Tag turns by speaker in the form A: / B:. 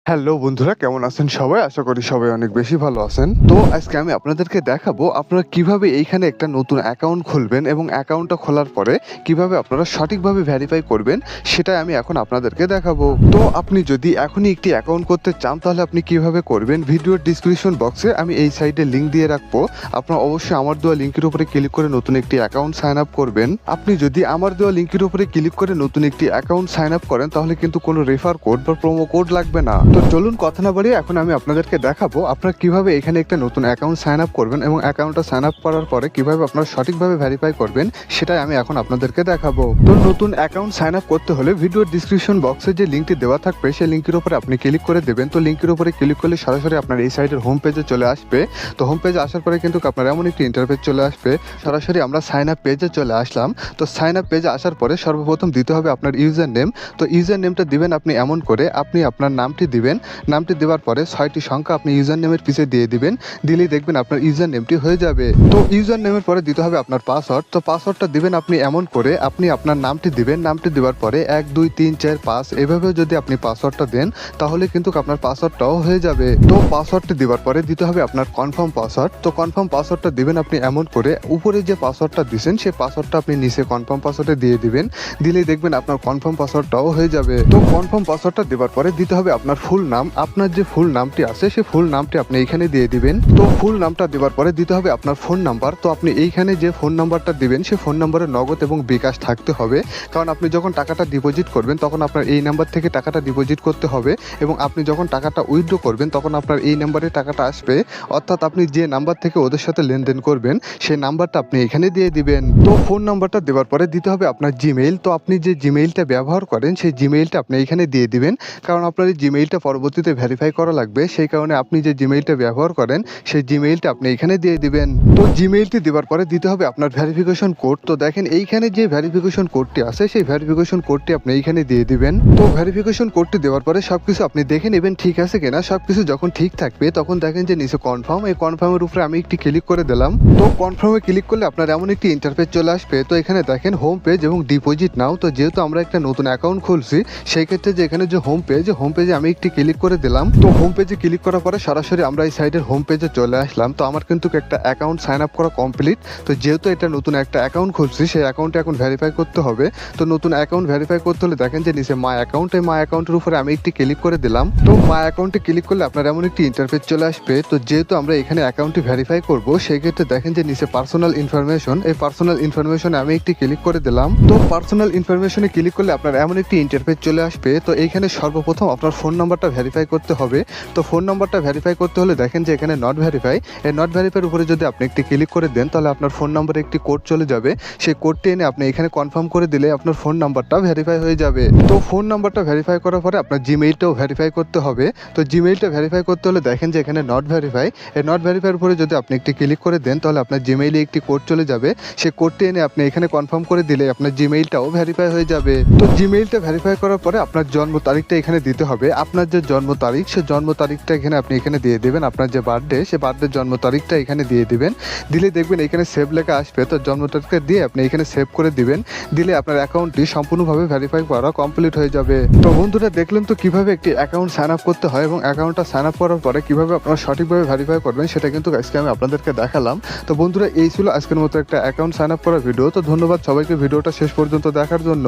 A: Hello বন্ধুরা, কেমন আছেন সবাই? আশা করি সবাই অনেক বেশি ভালো আছেন। তো আজকে আমি আপনাদেরকে দেখাবো আপনারা কিভাবে এইখানে একটা নতুন অ্যাকাউন্ট খুলবেন এবং অ্যাকাউন্টটা খোলার পরে কিভাবে আপনারা সঠিকভাবে ভেরিফাই করবেন সেটাই আমি এখন আপনাদেরকে দেখাবো। তো আপনি যদি এখনই একটি অ্যাকাউন্ট করতে চান তাহলে আপনি কিভাবে করবেন, ভিডিওর ডিসক্রিপশন বক্সে আমি এই সাইডে লিঙ্ক দিয়ে রাখবো। আপনারা অবশ্যই আমার দেওয়া লিঙ্কের উপরে ক্লিক করে নতুন একটি অ্যাকাউন্ট সাইন আপ করবেন। আপনি যদি আমার দেওয়া লিঙ্কের উপরে ক্লিক করে নতুন একটি অ্যাকাউন্ট সাইন আপ করেন তাহলে কিন্তু কোনো রেফার কোড বা প্রোমো কোড লাগবে না। তো চলুন কথা না বাড়িয়ে এখন আমি আপনাদেরকে দেখাবো আপনারা কিভাবে এখানে একটা নতুন অ্যাকাউন্ট সাইন আপ করবেন এবং অ্যাকাউন্টটা সাইন আপ করার পরে কিভাবে আপনারা সঠিকভাবে ভেরিফাই করবেন সেটাই আমি এখন আপনাদেরকে দেখাবো। তো নতুন অ্যাকাউন্ট সাইন আপ করতে হলে ভিডিওর ডিসক্রিপশন বক্সে যে লিঙ্কটি দেওয়া থাকবে সেই লিঙ্কের উপরে আপনি ক্লিক করে দেবেন। তো লিঙ্কের উপরে ক্লিক করলে সরাসরি আপনার এই সাইডের হোম পেজে চলে আসবে। তো হোম পেজে আসার পরে কিন্তু আপনার এমন একটি ইন্টারফেস চলে আসবে। সরাসরি আমরা সাইন আপ পেজে চলে আসলাম। তো সাইন আপ পেজে আসার পরে সর্বপ্রথম দিতে হবে আপনার ইউজার নেম। তো ইউজার নেমটা দিবেন আপনি এমন করে, আপনি আপনার নামটি দিবেন। নামটি দেওয়ার পরে 6টি সংখ্যা আপনি ইউজার নেমের পিছে দিয়ে দিবেন। দিলেই দেখবেন আপনার ইউজার নেমটি হয়ে যাবে। তো ইউজার নেমের পরে দিতে হবে আপনার পাসওয়ার্ড। তো পাসওয়ার্ডটা দিবেন আপনি এমন করে, আপনি আপনার নামটি দিবেন। নামটি দেওয়ার পরে 1 2 3 4 5 এভাবেও যদি আপনি পাসওয়ার্ডটা দেন তাহলে কিন্তু আপনার পাসওয়ার্ডটাও হয়ে যাবে। তো পাসওয়ার্ডটি দেওয়ার পরে দিতে হবে আপনার কনফার্ম পাসওয়ার্ড। তো কনফার্ম পাসওয়ার্ডটা দিবেন আপনি এমন করে, উপরে যে পাসওয়ার্ডটা দিবেন সেই পাসওয়ার্ডটা আপনি নিচে কনফার্ম পাসওয়ার্ডে দিয়ে দিবেন। দিলেই দেখবেন আপনার কনফার্ম পাসওয়ার্ডটাও হয়ে যাবে। তো কনফার্ম পাসওয়ার্ডটা দেওয়ার পরে দিতে হবে আপনার ফুল নাম। আপনার যে ফুল নামটি আছে সেই ফুল নামটি আপনি এইখানে দিয়ে দিবেন। তো ফুল নামটা দেওয়ার পরে দিতে হবে আপনার ফোন নাম্বার। তো আপনি এইখানে যে ফোন নাম্বারটা দিবেন সেই ফোন নাম্বারে নগদ এবং বিকাশ থাকতে হবে, কারণ আপনি যখন টাকাটা ডিপোজিট করবেন তখন আপনার এই নাম্বার থেকে টাকাটা ডিপোজিট করতে হবে এবং আপনি যখন টাকাটা উইথড্র করবেন তখন আপনার এই নাম্বারে টাকাটা আসবে। অর্থাৎ আপনি যে নাম্বার থেকে ওদের সাথে লেনদেন করবেন সেই নাম্বারটা আপনি এখানে দিয়ে দিবেন। তো ফোন নাম্বারটা দেওয়ার পরে দিতে হবে আপনার জিমেইল। তো আপনি যে জিমেইলটা ব্যবহার করেন সেই জিমেইলটা আপনি এখানে দিয়ে দিবেন, কারণ আপনার এই জিমেইলটা পরবর্তীতে ভেরিফাই করা লাগবে। সেই কারণে আপনি যে জিমেইলটা ব্যবহার করেন সেই জিমেইলটা আপনি এখানে দিয়ে দিবেন। তো জিমেইলটি দেওয়ার পরে দিতে হবে আপনার ভেরিফিকেশন কোড। তো দেখেন এইখানে যে ভেরিফিকেশন কোডটি আছে সেই ভেরিফিকেশন কোডটি আপনি এইখানে দিয়ে দিবেন। তো ভেরিফিকেশন কোডটি দেওয়ার পরে সবকিছু আপনি দেখে নেবেন ঠিক আছে কিনা। সবকিছু যখন ঠিক থাকবে তখন দেখেন যে নিচে কনফার্ম, এই কনফার্মের উপরে আমি একটি ক্লিক করে দিলাম। তো কনফার্মে ক্লিক করলে আপনার এমন একটি ইন্টারফেস চলে আসবে। তো এখানে দেখেন হোম পেজ এবং ডিপোজিট নাও। তো যেহেতু আমরা একটা নতুন অ্যাকাউন্ট খুলছি সেই ক্ষেত্রে যে এখানে যে হোম পেজে আমি একটি ক্লিক করে দিলাম। তো হোম পেজে ক্লিক করার পরে সরাসরি আমরা এই সাইডের হোম পেজে চলে আসলাম। তো আমার কিন্তু একটা অ্যাকাউন্ট সাইন আপ করা কমপ্লিট। তো যেহেতু এটা নতুন একটা অ্যাকাউন্ট খুলছি সেই অ্যাকাউন্টে এখন ভেরিফাই করতে হবে। তো নতুন অ্যাকাউন্ট ভেরিফাই করতে হলে দেখেন যে নিচে মাই অ্যাকাউন্ট, এই মাই অ্যাকাউন্টের উপরে আমি একটি ক্লিক করে দিলাম। তো মাই অ্যাকাউন্টে ক্লিক করলে আপনার এমন একটি ইন্টারফেস চলে আসবে। তো যেহেতু আমরা এখানে অ্যাকাউন্টটি ভেরিফাই করব সেই ক্ষেত্রে দেখেন যে নিচে পার্সোনাল ইনফরমেশন, এই পার্সোনাল ইনফরমেশনে আমি একটি ক্লিক করে দিলাম। তো পার্সোনাল ইনফরমেশনে ক্লিক করলে আপনার এমন একটি ইন্টারফেস চলে আসবে। তো এইখানে সর্বপ্রথম আপনার ফোন নাম্বারটা ভেরিফাই করতে হবে। তো ফোন নাম্বারটা ভেরিফাই করতে হলে দেখেন যে এখানে নট ভেরিফাই, এই নট ভেরিফাইয়ের উপরে যদি আপনি একটি ক্লিক করে দেন তাহলে আপনার ফোন নাম্বারে একটি কোড চলে যাবে। সেই কোডটি এনে আপনি এখানে কনফার্ম করে দিলে আপনার ফোন নাম্বারটা ভেরিফাই হয়ে যাবে। তো ফোন নাম্বারটা ভেরিফাই করার পরে আপনার জিমেইলটাও ভেরিফাই করতে হবে। তো জিমেইলটা ভেরিফাই করতে হলে দেখেন যে এখানে নট ভেরিফাই, এই নট ভেরিফাইয়ের উপরে যদি আপনি একটি ক্লিক করে দেন তাহলে আপনার জিমেইলে একটি কোড চলে যাবে। সেই কোডটি এনে আপনি এখানে কনফার্ম করে দিলে আপনার জিমেইলটাও ভেরিফাই হয়ে যাবে। তো জিমেইলটা ভেরিফাই করার পরে আপনার জন্ম তারিখটা এখানে দিতে হবে। আপনার যে জন্ম তারিখ সেই জন্ম তারিখটা আপনি এখানে দিয়ে দেবেন। আপনার যে বার্থডে সে বার্থডে জন্ম তারিখটা এখানে দিয়ে দিবেন। দিলে দেখবেন এখানে সেভ লেখা আসবে। তো জন্ম তারিখটা দিয়ে আপনি এখানে সেভ করে দিবেন। দিলে আপনার অ্যাকাউন্টটি সম্পূর্ণভাবে ভেরিফাই করা কমপ্লিট হয়ে যাবে। তো বন্ধুরা দেখলেন তো কিভাবে একটি অ্যাকাউন্ট সাইন আপ করতে হয় এবং অ্যাকাউন্টটা সাইন আপ করার পরে কিভাবে আপনারা সঠিকভাবে ভেরিফাই করবেন সেটা কিন্তু আজকে আমি আপনাদেরকে দেখালাম। তো বন্ধুরা এই ছিল আজকের মতো একটা অ্যাকাউন্ট সাইন আপ করার ভিডিও। তো ধন্যবাদ সবাইকে ভিডিওটা শেষ পর্যন্ত দেখার জন্য।